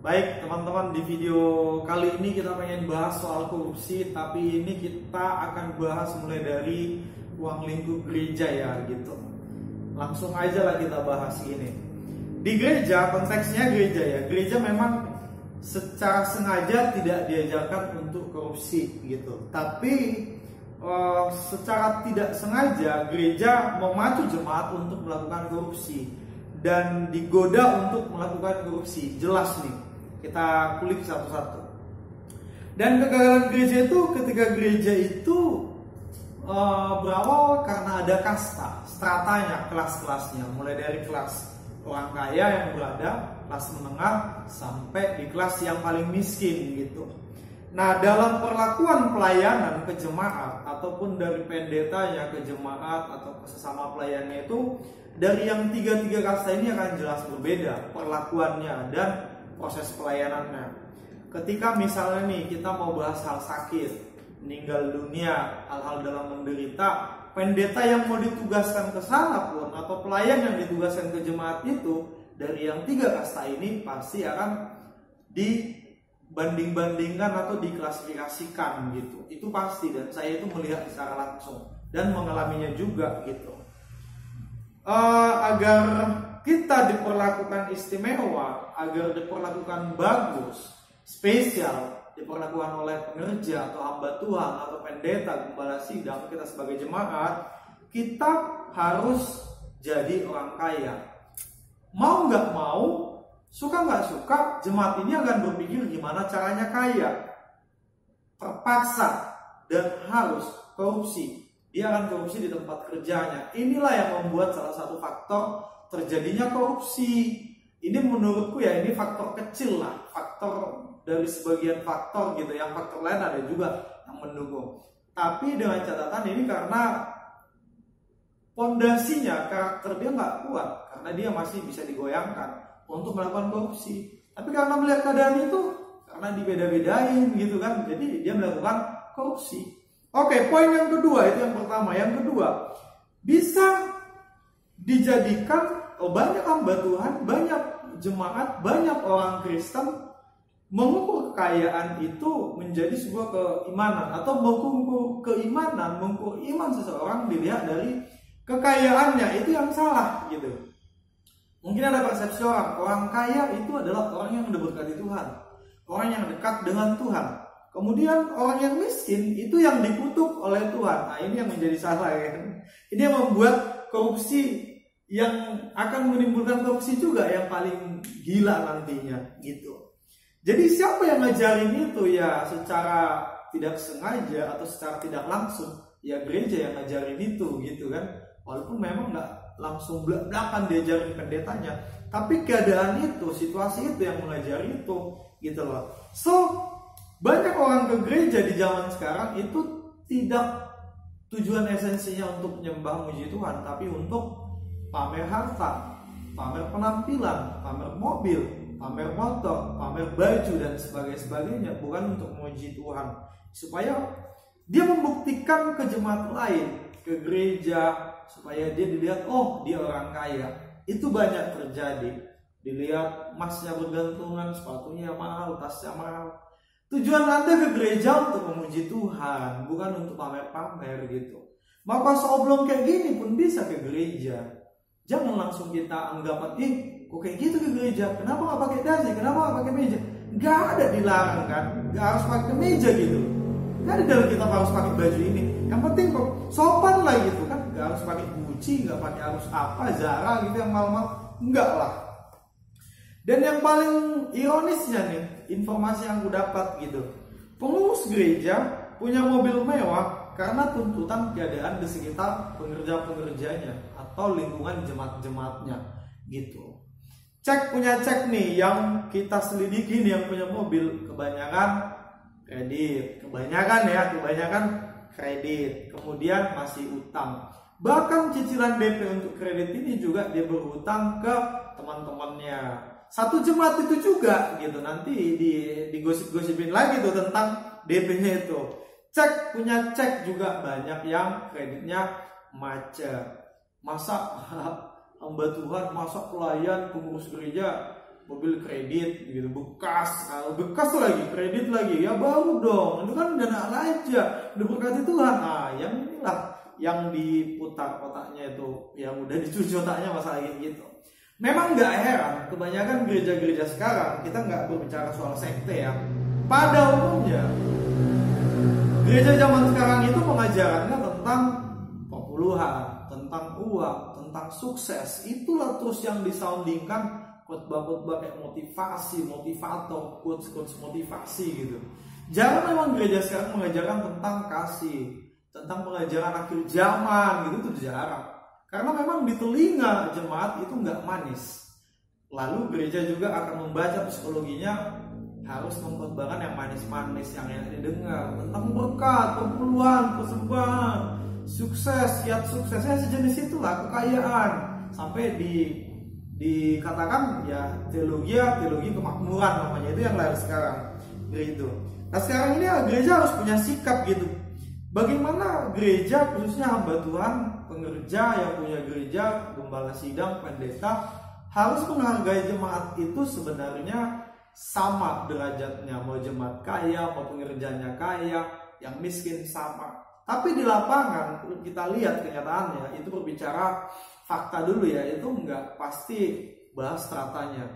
Baik teman-teman, di video kali ini kita pengen bahas soal korupsi, tapi ini kita akan bahas mulai dari ruang lingkup gereja ya gitu. Langsung aja lah kita bahas ini. Di gereja, konteksnya gereja ya. Gereja memang secara sengaja tidak diajarkan untuk korupsi gitu. Tapi secara tidak sengaja gereja memacu jemaat untuk melakukan korupsi dan digoda untuk melakukan korupsi. Jelas nih, kita kulik satu-satu. Dan kegagalan gereja itu ketika gereja itu berawal karena ada kasta, stratanya, kelas-kelasnya, mulai dari kelas orang kaya yang berada, kelas menengah, sampai di kelas yang paling miskin gitu. Nah, dalam perlakuan pelayanan ke jemaat ataupun dari pendetanya ke jemaat atau ke sesama pelayannya itu, dari yang tiga kasta ini akan jelas berbeda perlakuannya dan proses pelayanannya. Ketika misalnya nih kita mau bahas hal sakit, meninggal dunia, hal-hal dalam menderita, pendeta yang mau ditugaskan ke sana pun atau pelayan yang ditugaskan ke jemaat itu dari yang tiga kasta ini pasti akan dibanding-bandingkan atau diklasifikasikan gitu. Itu pasti, dan saya itu melihat secara langsung dan mengalaminya juga gitu. Agar kita diperlakukan istimewa, agar diperlakukan bagus, spesial, diperlakukan oleh pengerja atau hamba Tuhan atau pendeta, gembala sidang, kita sebagai jemaat, kita harus jadi orang kaya. Mau nggak mau, suka nggak suka, jemaat ini akan berpikir gimana caranya kaya. Terpaksa dan harus korupsi. Dia akan korupsi di tempat kerjanya. Inilah yang membuat salah satu faktor terjadinya korupsi. Ini menurutku ya, ini faktor kecil lah, faktor dari sebagian faktor gitu. Yang faktor lain ada juga yang mendukung. Tapi dengan catatan ini karena pondasinya, karakter dia nggak kuat, karena dia masih bisa digoyangkan untuk melakukan korupsi. Tapi karena melihat keadaan itu, karena dibeda-bedain gitu kan, jadi dia melakukan korupsi. Oke, poin yang kedua, itu yang pertama. Yang kedua, bisa dijadikan banyak hamba Tuhan, banyak jemaat, banyak orang Kristen mengukur kekayaan itu menjadi sebuah keimanan, atau mengukur keimanan, mengukur iman seseorang dilihat dari kekayaannya. Itu yang salah gitu. Mungkin ada persepsi orang kaya itu adalah orang yang diberkati Tuhan, orang yang dekat dengan Tuhan. Kemudian orang yang miskin itu yang dikutuk oleh Tuhan. Nah, ini yang menjadi salah ya. Ini yang membuat korupsi, yang akan menimbulkan korupsi juga yang paling gila nantinya gitu. Jadi siapa yang ngajarin itu ya, secara tidak sengaja atau secara tidak langsung ya gereja yang ngajarin itu gitu kan. Walaupun memang nggak langsung belak-belakan diajarin pendetanya, tapi keadaan itu, situasi itu yang mengajari itu gitu loh. So banyak orang ke gereja di zaman sekarang itu tidak tujuan esensinya untuk menyembah muji Tuhan, tapi untuk pamer harta, pamer penampilan, pamer mobil, pamer motor, pamer baju dan sebagainya, bukan untuk memuji Tuhan. Supaya dia membuktikan ke jemaat lain, ke gereja, supaya dia dilihat, oh dia orang kaya. Itu banyak terjadi. Dilihat masnya bergantungan, sepatunya mahal, tasnya mahal. Tujuan Anda ke gereja untuk memuji Tuhan, bukan untuk pamer-pamer gitu. Maka seoblong kayak gini pun bisa ke gereja. Jangan langsung kita anggap, kok kayak gitu ke gereja? Kenapa nggak pakai dasi? Kenapa nggak pakai meja? Nggak ada dilarang kan? Nggak harus pakai meja gitu. Nggak ada dalam kita harus pakai baju ini. Yang penting kok sopan lah gitu kan? Nggak harus pakai Gucci, nggak pakai harus apa, Zara gitu yang mahal-mahal. Nggak lah. Dan yang paling ironisnya nih, informasi yang aku dapat gitu, pengurus gereja punya mobil mewah karena tuntutan keadaan di sekitar pengerja-pengerjanya atau lingkungan jemaat-jemaatnya gitu. Punya cek nih, yang kita selidiki nih, yang punya mobil kebanyakan kredit, kebanyakan kredit, kemudian masih utang. Bahkan cicilan DP untuk kredit ini juga dia berhutang ke teman-temannya. Satu jemaat itu juga gitu, nanti digosip-gosipin lagi tuh tentang DP-nya itu. Punya cek juga banyak yang kreditnya macet. Masa hamba Tuhan, masa pelayan pengurus gereja mobil kredit gitu, bekas lagi, kredit lagi, ya baru dong, itu kan dana aja, diberkati Tuhan. Nah, yang inilah yang diputar otaknya itu, yang udah dicuci otaknya masalah gitu. Memang nggak heran, kebanyakan gereja-gereja sekarang, kita nggak berbicara soal sekte ya, pada umumnya gereja zaman sekarang itu pengajarannya tentang perpuluhan, tentang uang, tentang sukses. Itulah terus yang disoundingkan, khotbah-khotbah kayak motivasi, motivator, quotes-quotes motivasi gitu. Jarang memang gereja sekarang mengajarkan tentang kasih, tentang pengajaran akhir zaman gitu, tuh jarang. Karena memang di telinga jemaat itu nggak manis. Lalu gereja juga akan membaca psikologinya, harus mengkhotbahkan yang manis-manis, yang enak didengar, tentang berkat, perpuluhan, persembahan, sukses, kiat suksesnya sejenis itulah, kekayaan, sampai dikatakan ya teologi kemakmuran namanya, itu yang lahir sekarang gitu. Nah sekarang ini gereja harus punya sikap gitu. Bagaimana gereja, khususnya hamba Tuhan, pengerja yang punya gereja, gembala sidang, pendeta, harus menghargai jemaat itu sebenarnya sama derajatnya, mau jemaat kaya, mau pengerjanya kaya, yang miskin sama. Tapi di lapangan kita lihat kenyataannya itu berbicara fakta dulu ya, itu nggak pasti bahas stratanya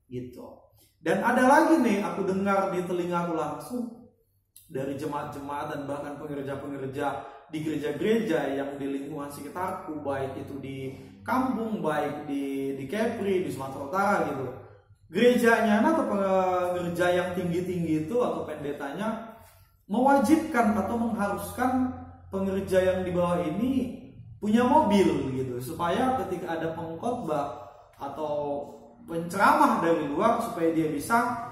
gitu. Dan ada lagi nih aku dengar di telingaku langsung dari jemaat-jemaat dan bahkan pengerja-pengerja di gereja-gereja yang di lingkungan sekitarku, baik itu di kampung, baik di Kepri, di Sumatera Utara gitu. Gerejanya atau pengerja yang tinggi-tinggi itu atau pendetanya mewajibkan atau mengharuskan pengerja yang di bawah ini punya mobil gitu, supaya ketika ada pengkhotbah atau penceramah dari luar, supaya dia bisa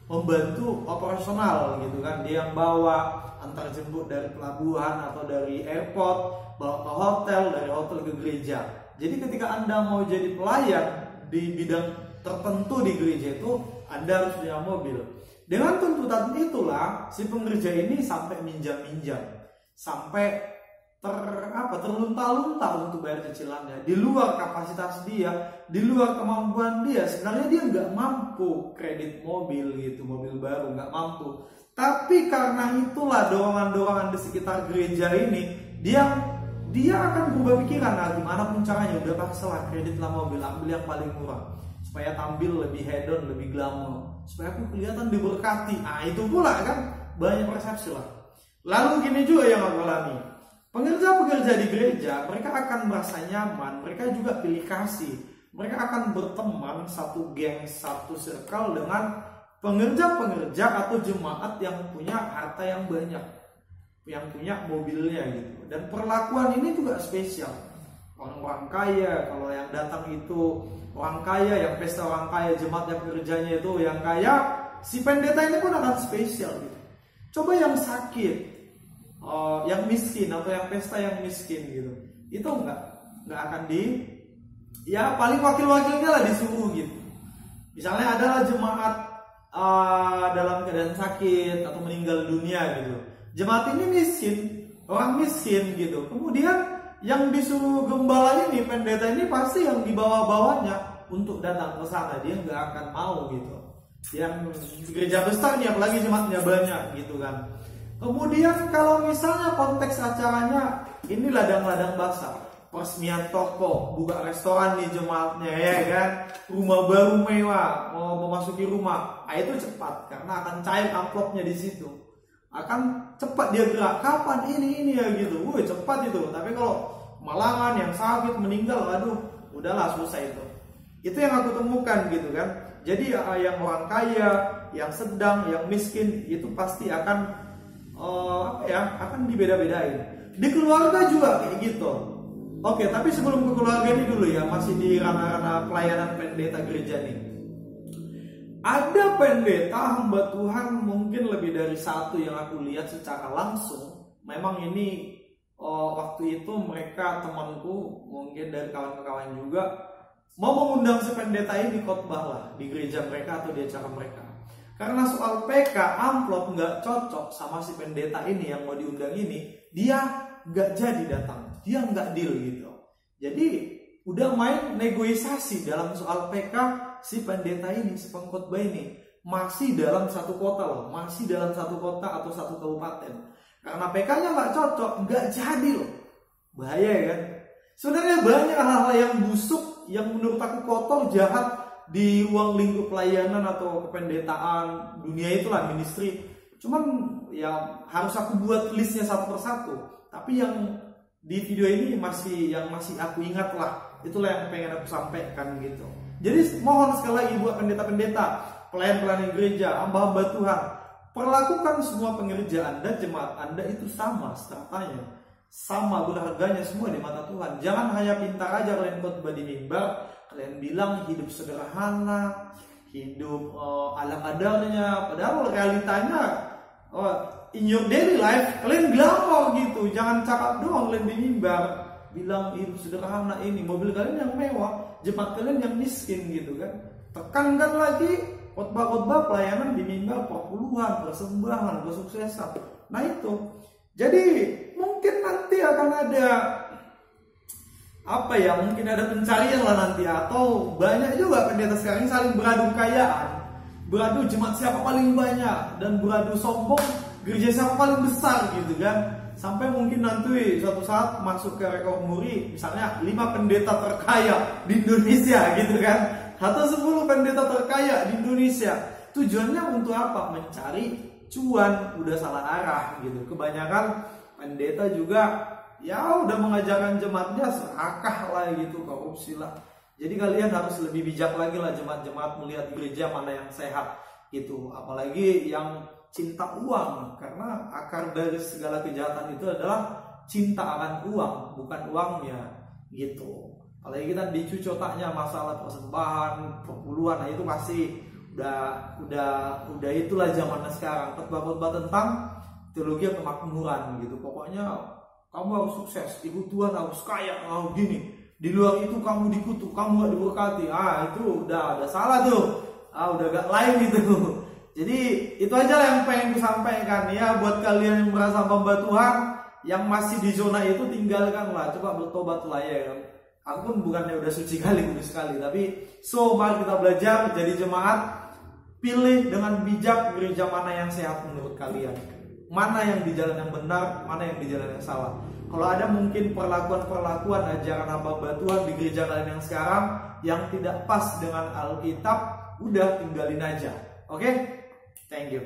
membantu operasional gitu kan. Dia yang bawa, antar jemput dari pelabuhan atau dari airport, bawa ke hotel, dari hotel ke gereja. Jadi ketika Anda mau jadi pelayan di bidang tertentu di gereja itu, Anda harus punya mobil. Dengan tuntutan itulah si pengerja ini sampai minjam-minjam, sampai terlunta-lunta untuk bayar cicilannya, di luar kapasitas dia, di luar kemampuan dia. Sebenarnya dia nggak mampu kredit mobil gitu, mobil baru nggak mampu. Tapi karena itulah dorongan-dorongan di sekitar gereja ini, dia akan berubah pikiran. Nah, gimana pun caranya, udah paksalah kreditlah mobil, ambil yang paling murah, supaya tampil lebih hedon, lebih glamour, supaya aku kelihatan diberkati. Nah itu pula kan banyak persepsi lah. Lalu gini juga yang aku alami, pengerja-pengerja di gereja, mereka akan merasa nyaman, mereka juga pilih kasih, mereka akan berteman satu geng, satu circle dengan pengerja-pengerja atau jemaat yang punya harta yang banyak, yang punya mobilnya gitu. Dan perlakuan ini juga spesial. Orang-orang kaya, kalau yang datang itu orang kaya, yang pesta orang kaya, jemaat yang pekerjanya itu yang kaya, si pendeta ini pun akan spesial gitu. Coba yang sakit, yang miskin atau yang pesta yang miskin gitu, itu nggak akan ya paling wakil-wakilnya lah disuruh gitu. Misalnya adalah jemaat dalam keadaan sakit atau meninggal dunia gitu, jemaat ini miskin, orang miskin gitu, kemudian yang disuruh gembala ini, pendeta ini pasti yang dibawa-bawanya untuk datang ke sana, dia nggak akan mau gitu. Yang gereja besar nih, apalagi jemaatnya banyak gitu kan. Kemudian kalau misalnya konteks acaranya ini ladang-ladang basah, peresmian toko, buka restoran nih jemaatnya ya kan, rumah baru mewah, mau memasuki rumah, itu cepat karena akan cair amplopnya di situ, akan cepat dia gerak. Kapan ini ya gitu, cepat itu. Tapi kalau malangan yang sakit meninggal, aduh udahlah selesai itu. Itu yang aku temukan gitu kan. Jadi yang orang kaya, yang sedang, yang miskin itu pasti akan akan dibeda-bedain. Di keluarga juga kayak gitu. Oke, tapi sebelum ke keluarga ini dulu ya, masih di ranah-ranah pelayanan pendeta gereja nih. Ada pendeta hamba Tuhan mungkin lebih dari satu yang aku lihat secara langsung. Memang ini waktu itu mereka temanku, mungkin dari kawan-kawan juga, mau mengundang si pendeta ini khotbah lah di gereja mereka atau di acara mereka. Karena soal PK amplop nggak cocok sama si pendeta ini yang mau diundang ini, dia nggak jadi datang, dia nggak deal gitu. Jadi udah main negosiasi dalam soal PK si pendeta ini, si pengkhotbah ini masih dalam satu kota loh, masih dalam satu kota atau satu kabupaten. Karena PK-nya nggak cocok, nggak jadi loh. Bahaya ya kan? Sebenarnya banyak hal-hal yang busuk, yang menurut aku kotor, jahat di ruang lingkup pelayanan atau kependetaan, dunia itulah, ministry. Cuman ya harus aku buat listnya satu persatu. Tapi yang di video ini masih aku ingat lah. Itulah yang pengen aku sampaikan gitu. Jadi mohon sekali lagi buat pendeta-pendeta, pelayan-pelayan gereja, hamba-hamba Tuhan, perlakukan semua pengerjaan dan jemaat Anda itu sama stratanya, sama berharganya semua di mata Tuhan. Jangan hanya pintar aja kalian khotbah di mimbar, kalian bilang hidup sederhana, hidup ala kadarnya, padahal realitanya in your daily life kalian glamor gitu. Jangan cakap doang kalian di mimbar bilang hidup sederhana, ini mobil kalian yang mewah, jemaat kalian yang miskin gitu kan. Tekankan lagi khotbah-khotbah pelayanan di mimbar, perpuluhan, persembahan, kesuksesan. Nah itu. Jadi mungkin nanti akan ada mungkin ada pencarian lah nanti, atau banyak juga pendeta sekarang ini saling beradu kekayaan, beradu jemaat siapa paling banyak, dan beradu sombong gereja siapa paling besar gitu kan. Sampai mungkin nanti suatu saat masuk ke rekor muri, misalnya 5 pendeta terkaya di Indonesia gitu kan, atau 10 pendeta terkaya di Indonesia. Tujuannya untuk apa? Mencari cuan. Udah salah arah gitu. Kebanyakan pendeta juga ya udah mengajarkan jemaatnya serakah lah gitu, korupsi lah. Jadi kalian harus lebih bijak lagi lah jemaat-jemaat melihat gereja mana yang sehat gitu. Apalagi yang cinta uang, karena akar dari segala kejahatan itu adalah cinta akan uang, bukan uangnya gitu. Apalagi kita dicuci otaknya masalah persembahan, perpuluhan, nah itu pasti udah itulah zamannya sekarang. Khotbah-khotbah tentang teologi kemakmuran gitu. Pokoknya kamu harus sukses, ikut Tuhan harus kaya, harus gini. Di luar itu kamu dikutuk, kamu gak diberkati. Itu udah salah tuh. Udah gak lain gitu. Jadi itu aja yang pengen ku sampaikan ya, buat kalian yang merasa hamba Tuhan yang masih di zona itu, tinggalkanlah, coba bertobat lah ya. Aku pun bukannya udah suci kali, kudus sekali, tapi mari kita belajar jadi jemaat. Pilih dengan bijak gereja mana yang sehat menurut kalian, mana yang di jalan yang benar, mana yang di jalan yang salah. Kalau ada mungkin perlakuan ajaran hamba Tuhan di gereja kalian yang sekarang yang tidak pas dengan Alkitab, udah tinggalin aja. Oke? Thank you.